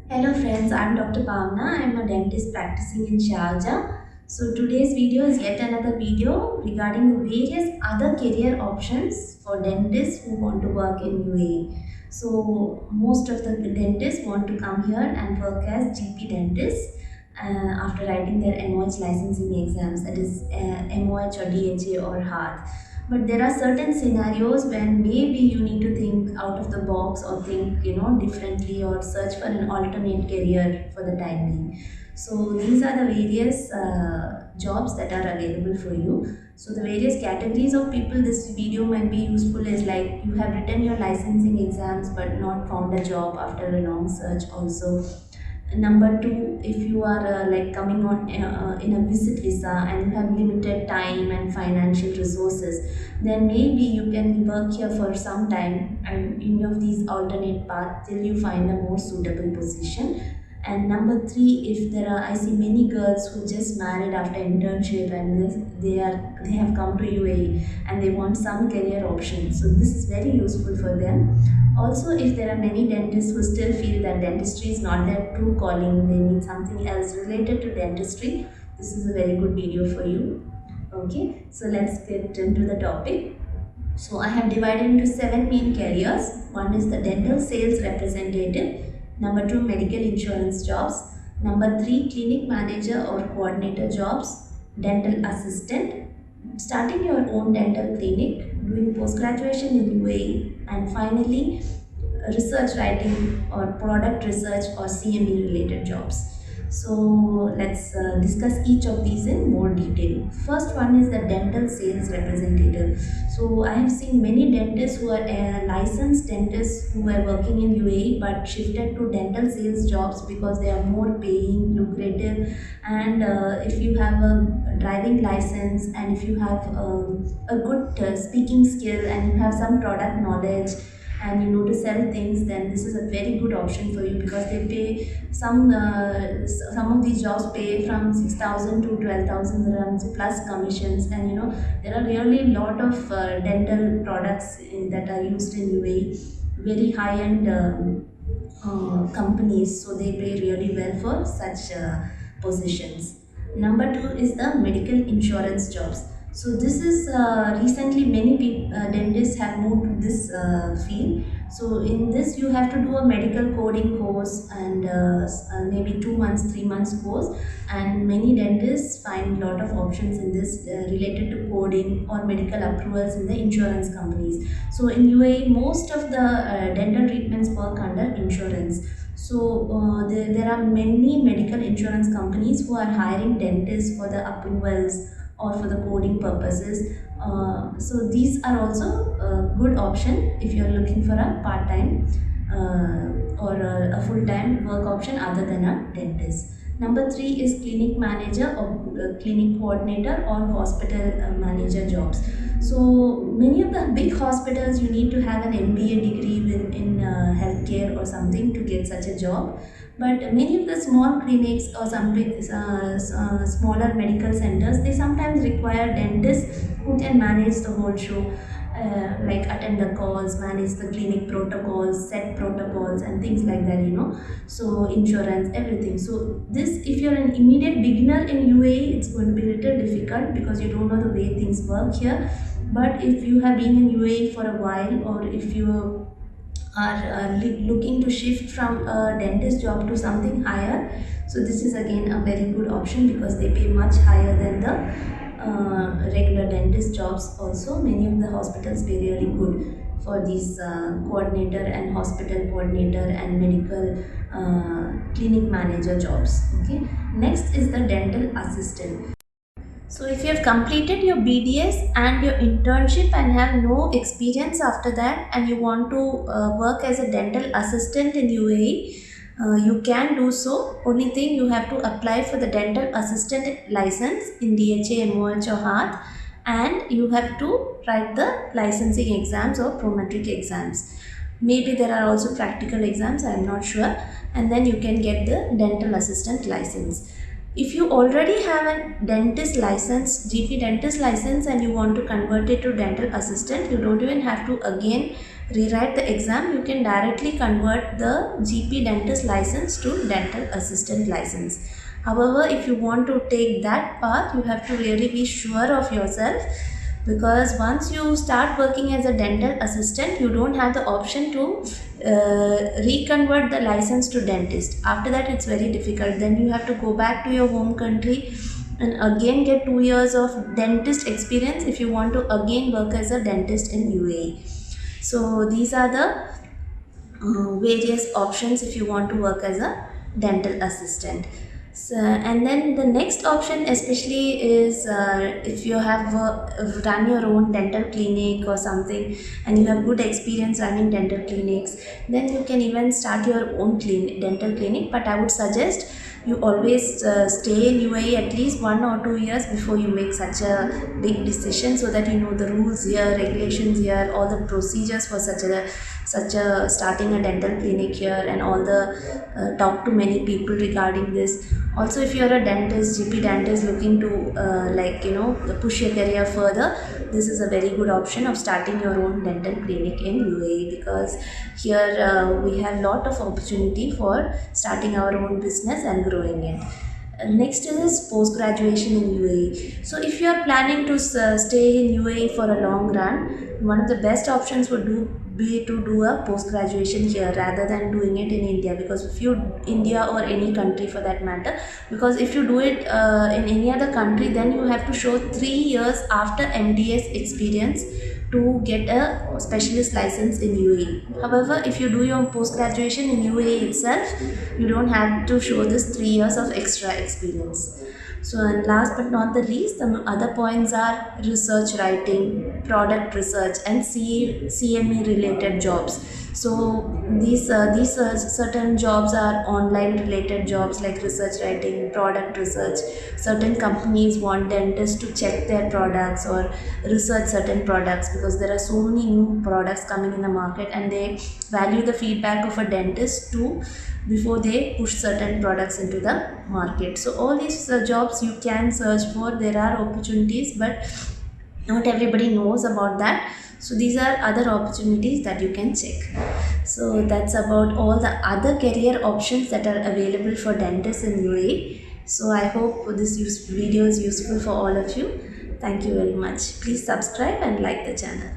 Hello friends, I'm Dr. Pavna. I'm a dentist practicing in Sharjah. So today's video is yet another video regarding the various other career options for dentists who want to work in UAE. So most of the dentists want to come here and work as GP dentists after writing their MOH licensing exams, that is MOH or DHA or HAT. But there are certain scenarios when maybe you need to think out of the box or think differently or search for an alternate career for the time being. So these are the various jobs that are available for you. So the various categories of people this video might be useful is like you have written your licensing exams but not found a job after a long search also. Number two, if you are like coming on in a visit visa and you have limited time and financial resources, then maybe you can work here for some time and in of these alternate paths till you find a more suitable position. And number three, if there are, I see many girls who just married after internship and they have come to UAE and they want some career option. So this is very useful for them. Also, if there are many dentists who still feel that dentistry is not their true calling, they need something else related to dentistry, this is a very good video for you. Okay, so let's get into the topic. So I have divided into seven main careers. One is the dental sales representative. Number two, medical insurance jobs. Number three, clinic manager or coordinator jobs. Dental assistant. Starting your own dental clinic. Doing post graduation in UAE. And finally, research writing or product research or CME related jobs. So let's discuss each of these in more detail. First one is the dental sales representative. So I have seen many dentists who are licensed dentists who are working in UAE but shifted to dental sales jobs because they are more paying, lucrative, and if you have a driving license and if you have a good speaking skill and you have some product knowledge and you know to sell things, then this is a very good option for you because they pay some of these jobs pay from 6,000 to 12,000 dirhams plus commissions, and there are really a lot of dental products that are used in UAE, very high end companies, so they pay really well for such positions. Number two is the medical insurance jobs. So this is recently many dentists have moved to this field. So in this you have to do a medical coding course and maybe 2 months, 3 months course. And many dentists find a lot of options in this related to coding or medical approvals in the insurance companies. So in UAE, most of the dental treatments work under insurance. So there are many medical insurance companies who are hiring dentists for the approvals or for the coding purposes. So these are also a good option if you are looking for a part-time or a full-time work option other than a dentist. Number three is clinic manager or clinic coordinator or hospital manager jobs. So many of the big hospitals you need to have an MBA degree in healthcare or something to get such a job. But many of the small clinics or some smaller medical centers, they sometimes require dentists who can manage the whole show, like attend the calls, manage the clinic protocols, set protocols, and things like that. So insurance, everything. So this, if you're an immediate beginner in UAE, it's going to be a little difficult because you don't know the way things work here. But if you have been in UAE for a while, or if you are looking to shift from a dentist job to something higher, so this is again a very good option because they pay much higher than the regular dentist jobs. Also, many of the hospitals pay really good for these coordinator and hospital coordinator and medical clinic manager jobs. Okay, next is the dental assistant. So if you have completed your BDS and your internship and have no experience after that and you want to work as a dental assistant in UAE, you can do so. Only thing, you have to apply for the dental assistant license in DHA, MOH or HAT, and you have to write the licensing exams or prometric exams. Maybe there are also practical exams, I am not sure, and then you can get the dental assistant license. If you already have a dentist license, GP dentist license, and you want to convert it to dental assistant, you don't even have to again rewrite the exam, you can directly convert the GP dentist license to dental assistant license. However, if you want to take that path, you have to really be sure of yourself, because once you start working as a dental assistant, you don't have the option to reconvert the license to dentist. After that, it's very difficult. Then you have to go back to your home country and again get 2 years of dentist experience if you want to again work as a dentist in UAE. So these are the various options if you want to work as a dental assistant. So, and then the next option especially is if you have run your own dental clinic or something, and you have good experience running dental clinics, then you can even start your own dental clinic. But I would suggest you always stay in UAE at least 1 or 2 years before you make such a big decision, so that you know the rules here, regulations here, all the procedures for such a starting a dental clinic here, and all the talk to many people regarding this. Also, if you're a dentist, GP dentist, looking to push your career further, this is a very good option of starting your own dental clinic in UAE, because here we have lot of opportunity for starting our own business and growing it. Next is post graduation in UAE. So if you are planning to stay in UAE for a long run, one of the best options would be to do a post graduation here rather than doing it in India. Because if you India or any country for that matter, because if you do it in any other country, then you have to show 3 years after MDS experience to get a specialist license in UAE. However, if you do your post graduation in UAE itself, you don't have to show this 3 years of extra experience. So, and last but not the least, the other points are research writing, product research, and CME related jobs. So these certain jobs are online related jobs like research writing, product research. Certain companies want dentists to check their products or research certain products, because there are so many new products coming in the market, and they value the feedback of a dentist too before they push certain products into the market. So all these jobs you can search for. There are opportunities, but not everybody knows about that. So these are other opportunities that you can check. So that's about all the other career options that are available for dentists in UAE. So I hope this video is useful for all of you. Thank you very much. Please subscribe and like the channel.